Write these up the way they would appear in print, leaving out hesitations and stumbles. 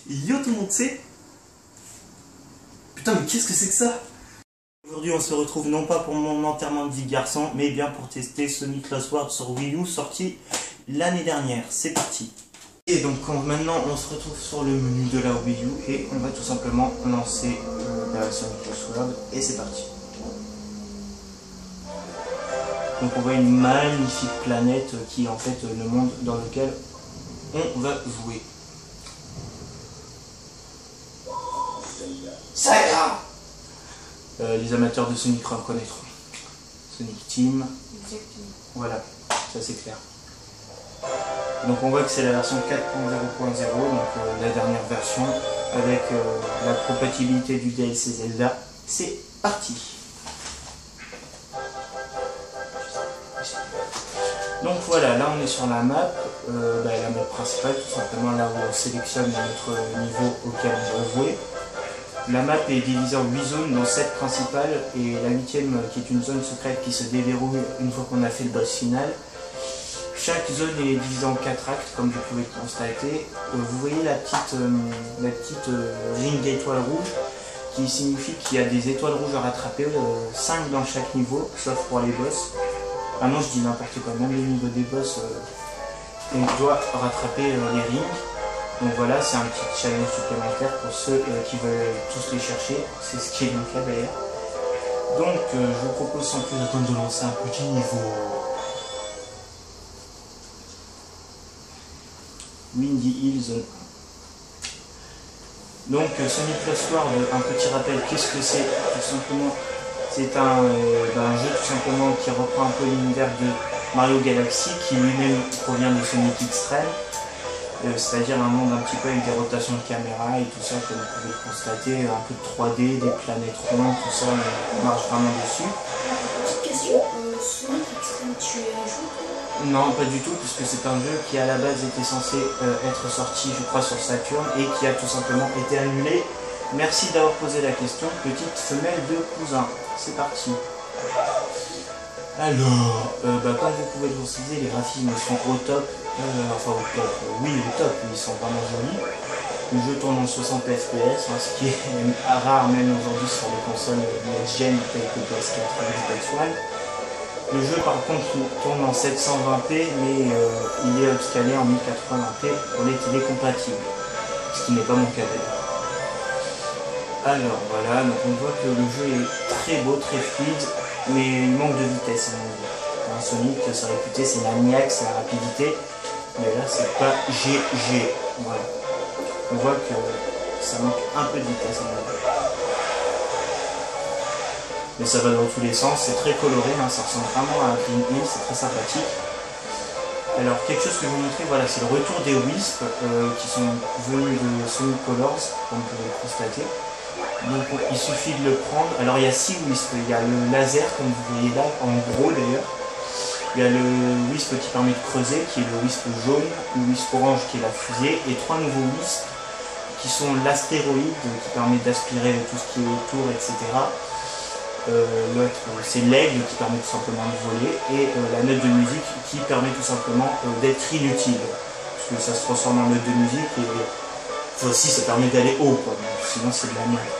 Yo tout le monde, c'est... Putain, mais qu'est-ce que c'est que ça? Aujourd'hui, on se retrouve non pas pour mon enterrement de vie de garçon, mais bien pour tester Sonic Lost World sur Wii U, sorti l'année dernière. C'est parti. Et donc maintenant, on se retrouve sur le menu de la Wii U et on va tout simplement lancer la Sonic Lost World et c'est parti. Donc on voit une magnifique planète qui est en fait le monde dans lequel on va jouer. Ça ira. Les amateurs de Sonic reconnaîtront. Sonic Team. Exactement. Voilà, ça c'est clair. Donc on voit que c'est la version 4.0.0, donc la dernière version, avec la compatibilité du DLC Zelda. C'est parti. Donc voilà, là on est sur la map, la map principale, tout simplement là où on sélectionne notre niveau auquel on veut jouer. La map est divisée en 8 zones, dont 7 principales, et la 8e qui est une zone secrète qui se déverrouille une fois qu'on a fait le boss final. Chaque zone est divisée en 4 actes, comme vous pouvez le constater. Vous voyez la petite ring d'étoiles rouges, qui signifie qu'il y a des étoiles rouges à rattraper, 5 dans chaque niveau, sauf pour les boss. Ah non, je dis n'importe quoi, même le niveau des boss, on doit rattraper les rings. Donc voilà, c'est un petit challenge supplémentaire pour ceux qui veulent tous les chercher. C'est ce qui est le cas d'ailleurs. Donc je vous propose sans plus attendre de lancer un petit niveau. Windy Hills. Donc Sonic Lost World, un petit rappel, qu'est-ce que c'est? Tout simplement, c'est un jeu tout simplement qui reprend un peu l'univers de Mario Galaxy, qui lui-même provient de Sonic X-Treme. C'est-à-dire un monde un petit peu avec des rotations de caméra et tout ça, comme vous pouvez le constater, un peu de 3D, des planètes rondes, tout ça, on marche vraiment dessus. Petite question, Sonic X-Treme, tu es un joueur? Non, pas du tout, puisque c'est un jeu qui à la base était censé être sorti, je crois, sur Saturn et qui a tout simplement été annulé. Merci d'avoir posé la question, petite femelle de cousin. C'est parti. Alors, comme vous pouvez le constater, les graphismes sont au top. Oui, au top, ils sont vraiment jolis. Le jeu tourne en 60 fps, ce qui est rare même aujourd'hui sur les consoles next-gen telles que PS4 et Xbox One. Le jeu par contre tourne en 720p, mais il est upscalé en 1080p pour les télé compatibles, ce qui n'est pas mon cas d'ailleurs. Alors voilà, donc on voit que le jeu est très beau, très fluide, mais il manque de vitesse. Sonic, sa réputé, c'est la niaque, c'est la rapidité. Mais là, c'est pas GG. Voilà. On voit que ça manque un peu de vitesse. Mais ça va dans tous les sens. C'est très coloré. Ça ressemble vraiment à Green Hill. C'est très sympathique. Alors, quelque chose que je vais vous montrer, voilà, c'est le retour des Wisp qui sont venus de Sonic Colors, comme vous pouvez le constater. Donc, il suffit de le prendre. Alors, il y a 6 Wisp. Il y a le laser, comme vous voyez là, en gros d'ailleurs. Il y a le Wisp qui permet de creuser, qui est le Wisp jaune, le Wisp orange qui est la fusée, et 3 nouveaux Wisp qui sont l'astéroïde qui permet d'aspirer tout ce qui est autour, etc. L'autre c'est l'aigle qui permet tout simplement de voler, et la note de musique qui permet tout simplement d'être inutile, parce que ça se transforme en note de musique, et enfin, aussi ça permet d'aller haut, quoi. Donc, sinon c'est de la merde.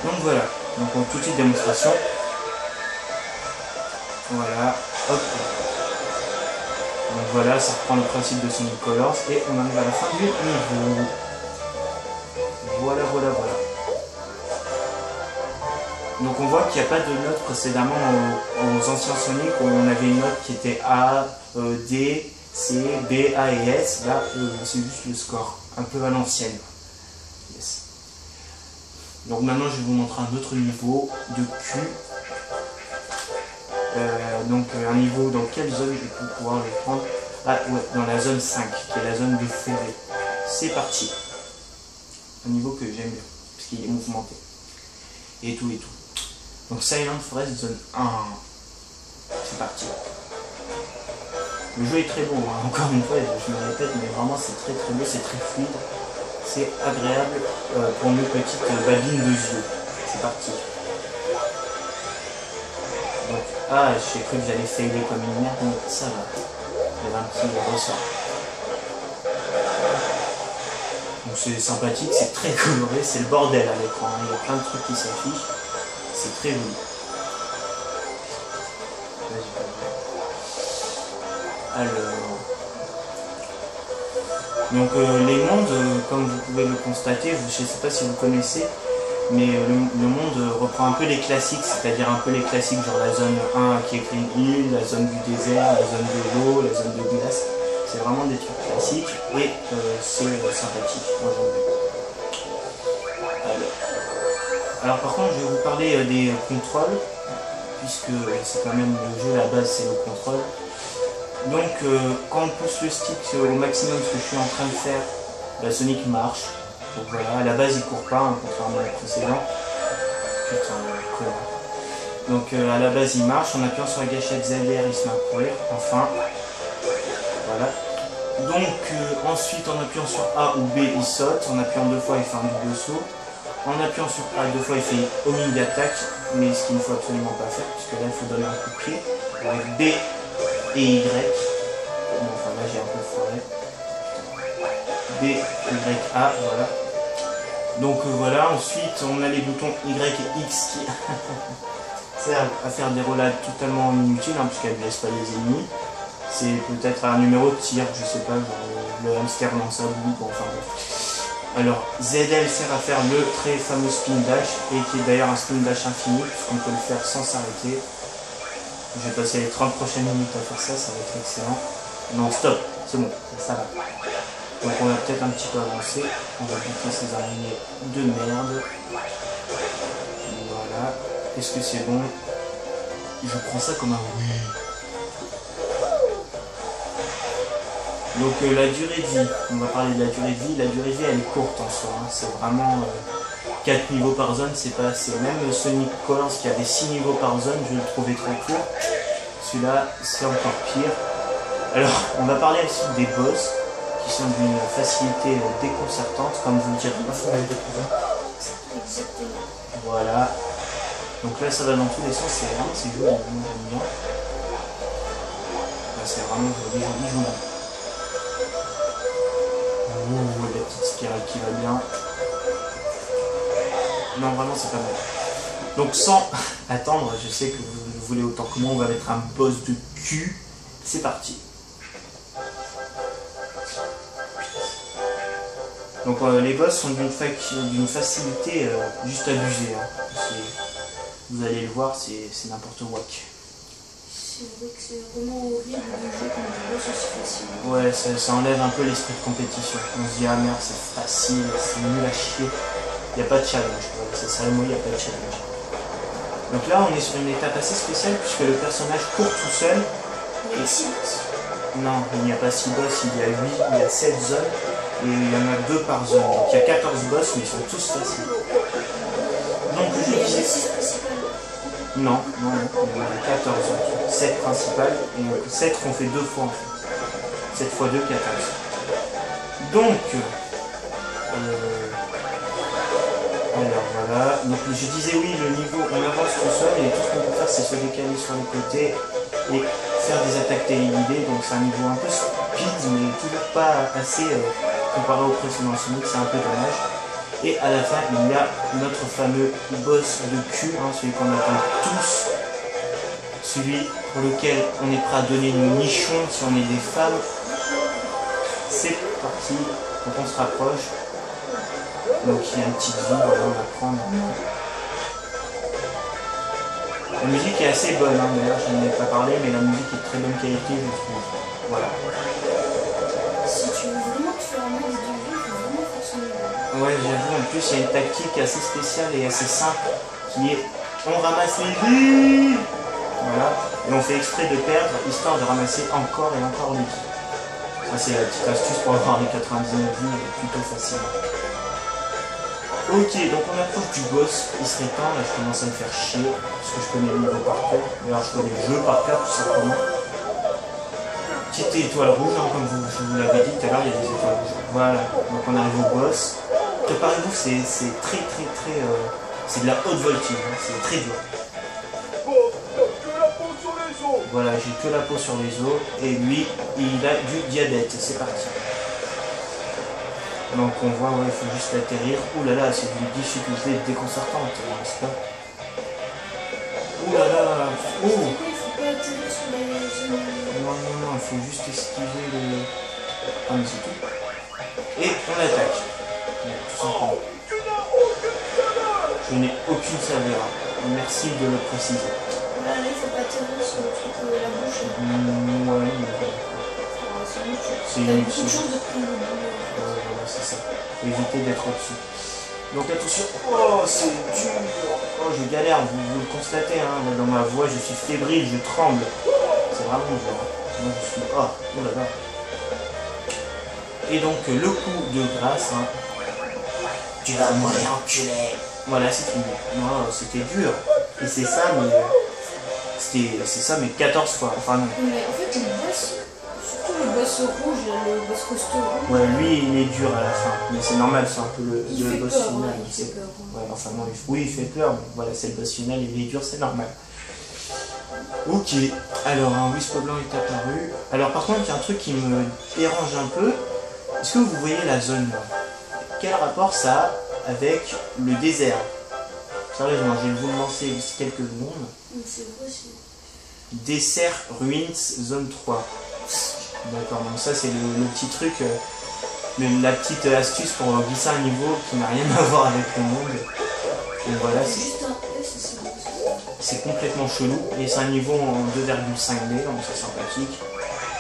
Donc voilà, donc en toute petite démonstration. Voilà, hop. Donc voilà, ça reprend le principe de Sonic Colors et on arrive à la fin du niveau. Voilà. Donc on voit qu'il n'y a pas de note précédemment aux anciens Sonic où on avait une note qui était A, D, C, B, A et S. Là, c'est juste le score, un peu à l'ancienne. Yes. Donc maintenant, je vais vous montrer un autre niveau de Q. Donc un niveau dans quelle zone je peux pouvoir le prendre? Ah ouais, dans la zone 5, qui est la zone de forêt. C'est parti. Un niveau que j'aime bien, parce qu'il est mouvementé. Et tout. Donc Silent Forest zone 1. C'est parti. Le jeu est très beau, encore une fois, je me répète, mais vraiment c'est très beau, c'est très fluide. C'est agréable pour nos petites babines de yeux. C'est parti. Donc, j'ai cru que j'allais failler comme une merde, mais ça va. Il y avait un petit ressort. c'est sympathique, c'est très coloré, c'est le bordel à l'écran, il y a plein de trucs qui s'affichent, c'est très joli. Alors, donc les mondes, comme vous pouvez le constater, je ne sais pas si vous connaissez, mais le monde reprend un peu les classiques, c'est-à-dire un peu les classiques, genre la zone 1 qui est écrit une île, la zone du désert, la zone de l'eau, la zone de glace. C'est vraiment des trucs classiques et c'est sympathique aujourd'hui. Alors par contre, je vais vous parler des contrôles, puisque c'est quand même le jeu à la base, c'est le contrôle. Donc quand on pousse le stick au maximum, ce que je suis en train de faire, la Sonic marche. Donc voilà, à la base il court pas, hein, contrairement au précédent. Putain, connard. Donc à la base il marche, en appuyant sur la gâchette ZR il se met à courir, enfin. Voilà. Donc ensuite en appuyant sur A ou B il saute, en appuyant 2 fois il fait un double saut. En appuyant sur A 2 fois il fait homing d'attaque, mais ce qu'il ne faut absolument pas faire, puisque là il faut donner un coup de pied. Avec B et Y. Bon, enfin là j'ai un peu foiré. B, Y, A, voilà. Donc voilà, ensuite on a les boutons Y et X qui servent à faire des roulades totalement inutiles, hein, puisqu'elles ne laissent pas les ennemis. C'est peut-être un numéro de tir, je sais pas, genre le hamster dans sa boue, enfin bref. Alors ZL sert à faire le très fameux spin dash, et qui est d'ailleurs un spin dash infini, puisqu'on peut le faire sans s'arrêter. Je vais passer les 30 prochaines minutes à faire ça, ça va être excellent. Non, stop, c'est bon, ça va. Donc on va peut-être un petit peu avancer, on va buter ces araignées de merde. Voilà, est-ce que c'est bon? Je prends ça comme un oui. Donc la durée de vie, on va parler de la durée de vie. La durée de vie elle est courte en soi, hein. C'est vraiment 4 niveaux par zone, c'est pas assez. Même Sonic Colors qui avait 6 niveaux par zone, je le trouvais trop court. Celui-là c'est encore pire. Alors on va parler aussi des boss qui sont d'une facilité déconcertante, comme vous le direz. Exactement. Voilà. Donc là ça va dans tous les sens, c'est vraiment c'est joli, j'aime bien. Là c'est vraiment joli, joli. Ouh, la petite spirale qui va bien. Non, vraiment, c'est pas mal. Donc, sans attendre, je sais que vous le voulez autant que moi, on va mettre un boss de cul. C'est parti. Donc, les boss sont d'une facilité juste abusée. Hein. Vous allez le voir, c'est n'importe quoi. C'est vrai que c'est vraiment horrible de jouer comme des boss aussi facile. Ouais, ça enlève un peu l'esprit de compétition. On se dit, ah merde, c'est facile, c'est nul à chier. Il n'y a pas de challenge. Ouais, c'est ça le mot, il n'y a pas de challenge. Donc là, on est sur une étape assez spéciale puisque le personnage court tout seul. Il y a 6 boss. Non, il n'y a pas 6 boss, il y a 8, il y a 7 zones. Et il y en a 2 par zone. Donc il y a 14 boss, mais ils sont tous faciles. Donc je disais... Non, il y en a 14 autres. 7 principales, et 7 qu'on fait 2 fois en fait. 7 x 2, 14. Donc, alors voilà, donc je disais oui, le niveau, on avance tout seul, et tout ce qu'on peut faire c'est se décaler sur les côtés et faire des attaques téléguidées, donc c'est un niveau un peu speed, mais toujours pas assez comparé au précédent Sonic, c'est un peu dommage. Et à la fin, il y a notre fameux boss de cul, hein, celui qu'on attend tous, celui pour lequel on est prêt à donner nos nichons si on est des femmes. C'est parti, donc on se rapproche. Donc il y a une petite vie, voilà, on va prendre. La musique est assez bonne, hein, d'ailleurs je n'en ai pas parlé, mais la musique est de très bonne qualité, je trouve. Voilà. Si tu veux vraiment te faire un max de vie, il faut vraiment faire son niveau. Ouais, j'avoue, en plus il y a une tactique assez spéciale et assez simple qui est on ramasse les vies. Voilà, et on fait exprès de perdre histoire de ramasser encore et encore les vies. Ça c'est la petite astuce pour avoir les 99 vies plutôt facile. Ok, donc on approche du boss, il serait temps, là je commence à me faire chier, parce que je connais le niveau par cœur, d'ailleurs je connais le jeu par cœur tout simplement. Petite étoile rouge, hein, comme je vous l'avais dit tout à l'heure, il y a des étoiles rouges. Voilà, donc on arrive au boss. Préparez-vous, c'est très, c'est de la haute voltige, hein, c'est très dur. Voilà, j'ai que la peau sur les os, et lui, il a du diabète, c'est parti. Donc on voit, ouais, il faut juste atterrir. Ouh là là, c'est d'une difficulté déconcertante, n'est-ce pas? Ouh là là, oh! Il faut pas atterrir sur les zones. Non, non, non, il faut juste esquiver le... Ah mais c'est tout. Et on attaque. Ouais, tout simplement. Je n'ai aucune saveur. Merci de le préciser. Là, il faut pas atterrir sur le truc la bouche. Ouais, mais... C'est inutile. T'as beaucoup de chance de prendre le boulot. Voilà, c'est ça. Faut éviter d'être au-dessus. Donc attention. Oh, c'est dur. Oh, je galère, vous le constatez, hein. Là, dans ma voix, je suis fébrile, je tremble. C'est vraiment dur. Moi, je suis... Oh, oh là là. Et donc, le coup de grâce, hein. Tu vas mourir, enculé. Voilà, c'est fini. Non, c'était dur. Et c'est ça, mais... C'est ça, mais 14 fois. Enfin, non. Mais en fait, le boss, surtout le boss rouge, le boss costaud rouge. Ouais, lui, il est dur à la fin. Mais c'est normal, c'est un peu le boss peur, final. ouais, il fait peur. Ouais, enfin, non, oui, il fait peur, mais voilà, c'est le boss final, il est dur, c'est normal. Ok, alors un wisp blanc est apparu. Alors, par contre, il y a un truc qui me dérange un peu. Est-ce que vous voyez la zone là? Quel rapport ça a avec le désert? Sérieusement, je vais vous le lancer d'ici quelques secondes. C'est quoi, c'est... Dessert Ruins zone 3. D'accord, donc ça c'est le petit truc, la petite astuce pour glisser un niveau qui n'a rien à voir avec le monde. Donc voilà, C'est juste un S, c'est complètement chelou. Et c'est un niveau en 2,5D, donc c'est sympathique.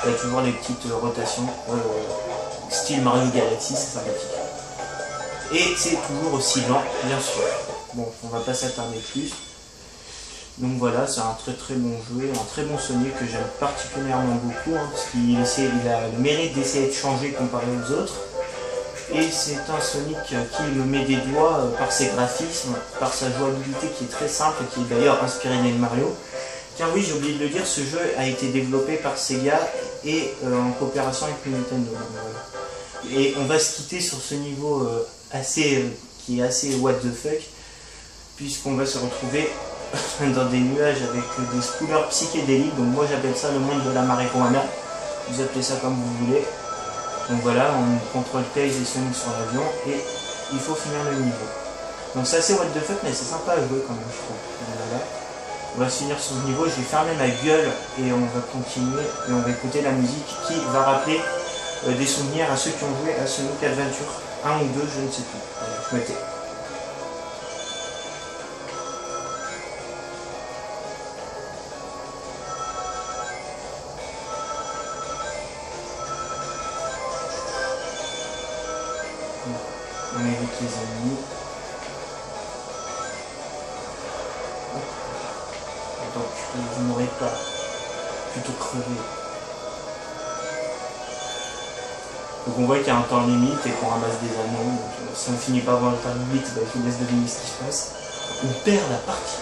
Il y a toujours les petites rotations, style Mario Galaxy, c'est sympathique. Et c'est toujours aussi lent, bien sûr. Bon, on va pas s'attarder plus. Donc voilà, c'est un très très bon jeu, un très bon Sonic que j'aime particulièrement beaucoup, hein, parce qu'il a le mérite d'essayer de changer comparé aux autres. Et c'est un Sonic qui me met des doigts par ses graphismes, par sa jouabilité qui est très simple, qui est d'ailleurs inspiré des Mario. Tiens oui, j'ai oublié de le dire, ce jeu a été développé par Sega et en coopération avec Nintendo. Voilà. Et on va se quitter sur ce niveau qui est assez what the fuck, puisqu'on va se retrouver dans des nuages avec des couleurs psychédéliques. Donc moi j'appelle ça le monde de la marijuana. Vous appelez ça comme vous voulez. Donc voilà, on contrôle Tails et Sonic sur l'avion et il faut finir le niveau. Donc c'est assez what the fuck, mais c'est sympa à jouer quand même, je trouve. Voilà. On va se finir sur ce niveau, je vais fermer ma gueule et on va continuer et on va écouter la musique qui va rappeler des souvenirs à ceux qui ont joué à Sonic Adventure 1 ou 2, je ne sais plus. Voilà, je me tais. On évite les ennemis. Donc vous n'aurez pas plutôt crevé. Donc on voit qu'il y a un temps limite et qu'on ramasse des anneaux. Donc, si on finit pas avant le temps limite, bah, je vous laisse deviner ce qui se passe. On perd la partie.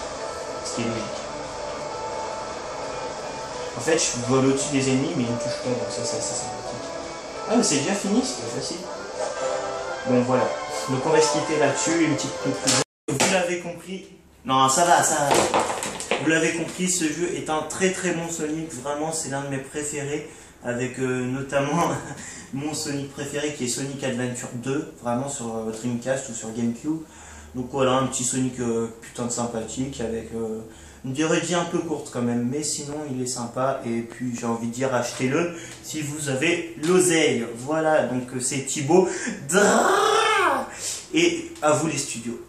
Ce qui est logique. En fait, je vole au-dessus des ennemis mais ils ne me touchent pas, donc ça c'est assez sympathique. Ah mais c'est déjà fini, c'était facile. Bon voilà. Donc on va se quitter là-dessus, une petite conclusion. Vous l'avez compris. Non, ça va, ça va. Vous l'avez compris, ce jeu est un très très bon Sonic. Vraiment, c'est l'un de mes préférés. Avec notamment mon Sonic préféré qui est Sonic Adventure 2. Vraiment sur Dreamcast ou sur GameCube. Donc voilà, un petit Sonic putain de sympathique. Avec une durée de vie un peu courte quand même. Mais sinon, il est sympa. Et puis j'ai envie de dire, achetez-le si vous avez l'oseille. Voilà, donc c'est Thibaut. Et à vous les studios.